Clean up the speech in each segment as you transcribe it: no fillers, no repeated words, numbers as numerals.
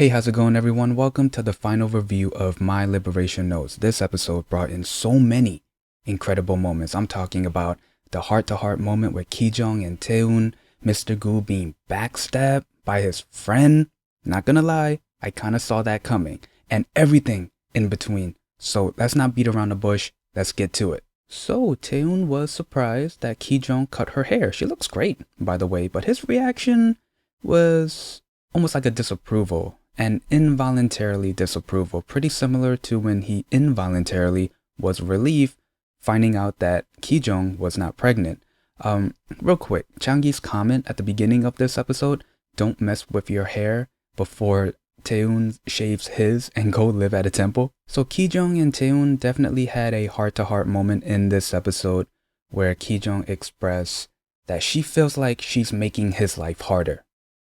Hey, how's it going, everyone? Welcome to the final review of My Liberation Notes. This episode brought in so many incredible moments. I'm talking about the heart-to-heart moment with GiJeong and TaeHoon, Mr. Gu being backstabbed by his friend. Not gonna lie, I kind of saw that coming, and everything in between. So let's not beat around the bush. Let's get to it. So TaeHoon was surprised that GiJeong cut her hair. She looks great, by the way, but his reaction was almost like a disapproval. And involuntarily disapproval, pretty similar to when he involuntarily was relieved finding out that GiJeong was not pregnant. Real quick, Changi's comment at the beginning of this episode, don't mess with your hair before TaeHoon shaves his and go live at a temple. So GiJeong and TaeHoon definitely had a heart-to-heart moment in this episode where GiJeong expressed that she feels like she's making his life harder.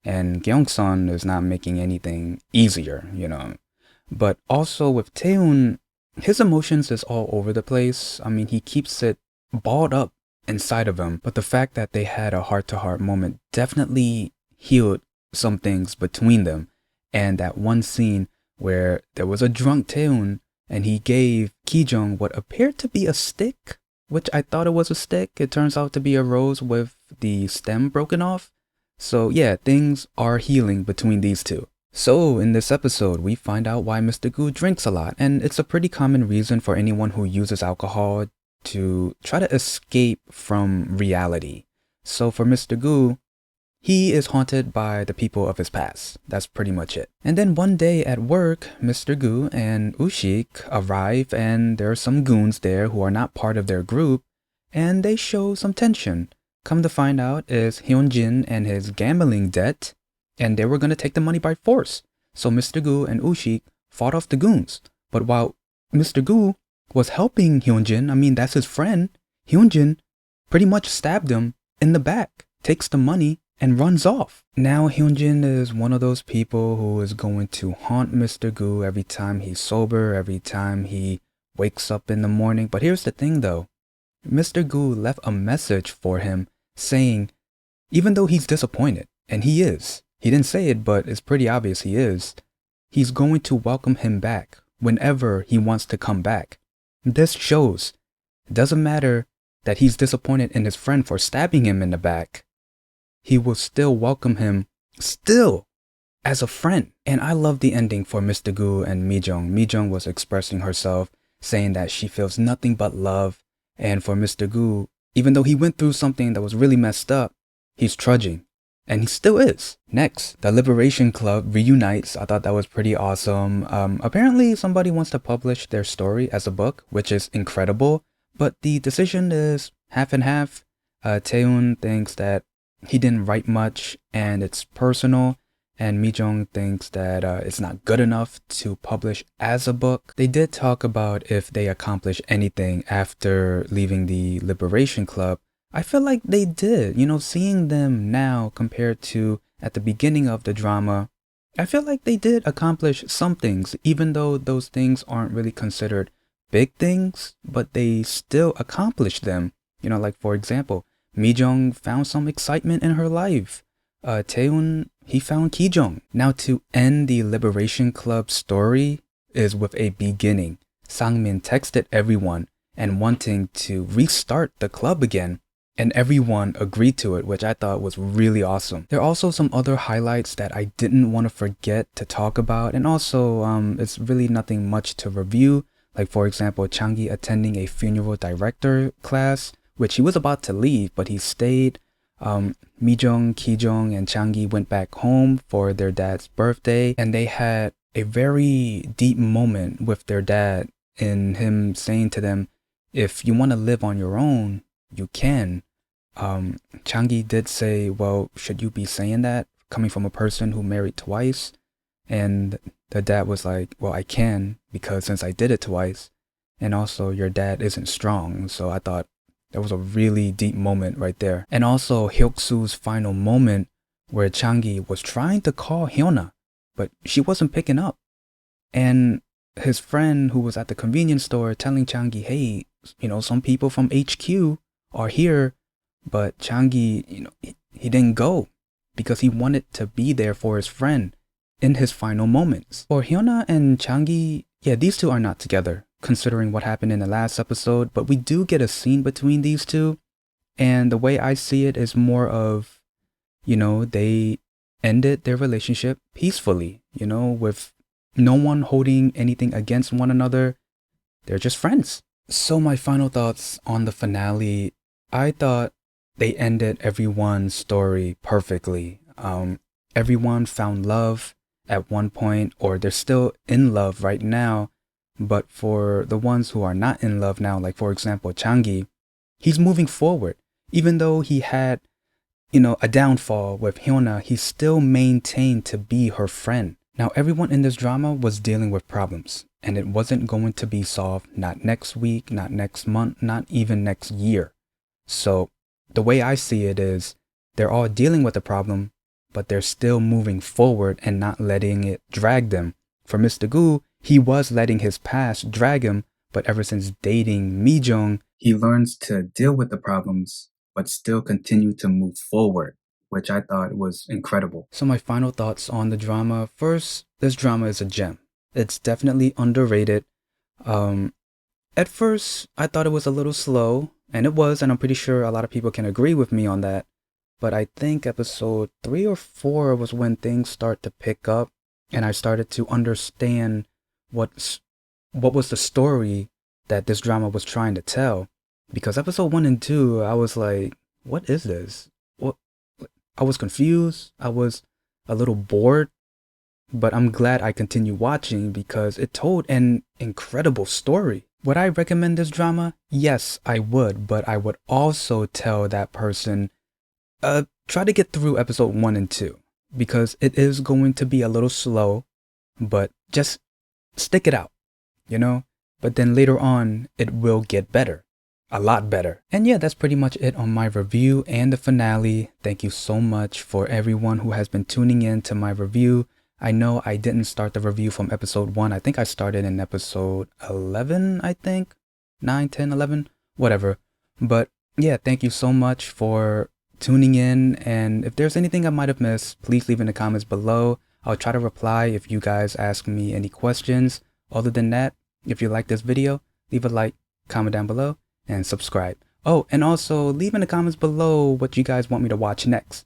And Gyeongsun is not making anything easier, But also with TaeHoon, his emotions is all over the place. I mean, he keeps it balled up inside of him. But the fact that they had a heart-to-heart moment definitely healed some things between them. And that one scene where there was a drunk TaeHoon and he gave GiJeong what appeared to be a stick, which I thought it was a stick. It turns out to be a rose with the stem broken off. So yeah, things are healing between these two. So in this episode, we find out why Mr. Gu drinks a lot, and it's a pretty common reason for anyone who uses alcohol to try to escape from reality. So for Mr. Gu, he is haunted by the people of his past. That's pretty much it. And then one day at work, Mr. Gu and Ushik arrive, and there are some goons there who are not part of their group, and they show some tension. Come to find out is Hyunjin and his gambling debt, and they were going to take the money by force. So Mr. Gu and Ushik fought off the goons. But while Mr. Gu was helping Hyunjin, I mean, that's his friend, Hyunjin pretty much stabbed him in the back, takes the money, and runs off. Now Hyunjin is one of those people who is going to haunt Mr. Gu every time he's sober, every time he wakes up in the morning. But here's the thing though, Mr. Gu left a message for him saying, even though he's disappointed, and he didn't say it, but it's pretty obvious he is, he's going to welcome him back whenever he wants to come back. This shows it doesn't matter that he's disappointed in his friend for stabbing him in the back. He will still welcome him still as a friend. And I love the ending for Mr. Gu and Mi-jung. Mi-jung was expressing herself, saying that she feels nothing but love. And for Mr. Gu, even though he went through something that was really messed up, he's trudging. And he still is. Next, the Liberation Club reunites. I thought that was pretty awesome. Apparently, somebody wants to publish their story as a book, which is incredible. But the decision is half and half. TaeHoon thinks that he didn't write much and it's personal. And Mi-jung thinks that it's not good enough to publish as a book. They did talk about if they accomplish anything after leaving the Liberation Club. I feel like they did. Seeing them now compared to at the beginning of the drama, I feel like they did accomplish some things, even though those things aren't really considered big things, but they still accomplished them. Like for example, Mi-jung found some excitement in her life. TaeHoon, he found GiJeong. Now to end the Liberation Club story is with a beginning. Sangmin texted everyone and wanting to restart the club again, and everyone agreed to it, which I thought was really awesome. There are also some other highlights that I didn't want to forget to talk about, and also it's really nothing much to review. Like for example, Changi attending a funeral director class, which he was about to leave, but he stayed. Mi-jung, GiJeong, and Changi went back home for their dad's birthday, and they had a very deep moment with their dad in him saying to them, if you want to live on your own, you can. Changi did say, well, should you be saying that coming from a person who married twice? And the dad was like, well, I can, because since I did it twice, and also your dad isn't strong. So I thought that was a really deep moment right there. And also Hyuk-soo's final moment where Changi was trying to call Hyuna, but she wasn't picking up. And his friend who was at the convenience store telling Changi, hey, some people from HQ are here, but Changi, he didn't go because he wanted to be there for his friend. in his final moments. For Hyuna and Changi, yeah, these two are not together, considering what happened in the last episode, but we do get a scene between these two. And the way I see it is more of, they ended their relationship peacefully, with no one holding anything against one another. They're just friends. So my final thoughts on the finale, I thought they ended everyone's story perfectly. Everyone found love at one point, or they're still in love right now. But for the ones who are not in love now, like for example, Changi, he's moving forward. Even though he had, a downfall with Hyuna, he still maintained to be her friend. Now, everyone in this drama was dealing with problems, and it wasn't going to be solved, not next week, not next month, not even next year. So the way I see it is they're all dealing with the problem, but they're still moving forward and not letting it drag them. For Mr. Gu, he was letting his past drag him, but ever since dating GiJeong, he learns to deal with the problems, but still continue to move forward, which I thought was incredible. So my final thoughts on the drama. First, this drama is a gem. It's definitely underrated. At first, I thought it was a little slow, and it was, and I'm pretty sure a lot of people can agree with me on that. But I think episode 3 or 4 was when things start to pick up, and I started to understand what was the story that this drama was trying to tell. Because episode 1 and 2, I was like, what is this? What? I was confused. I was a little bored. But I'm glad I continued watching because it told an incredible story. Would I recommend this drama? Yes, I would. But I would also tell that person, try to get through episode 1 and 2. Because it is going to be a little slow. But just stick it out, But then later on, it will get better. A lot better. And yeah, that's pretty much it on my review and the finale. Thank you so much for everyone who has been tuning in to my review. I know I didn't start the review from episode 1. I think I started in episode 11, I think. 9, 10, 11, whatever. But yeah, thank you so much for tuning in. And if there's anything I might have missed, please leave in the comments below. I'll try to reply if you guys ask me any questions. Other than that, if you like this video, leave a like, comment down below, and subscribe. Oh, and also leave in the comments below what you guys want me to watch next.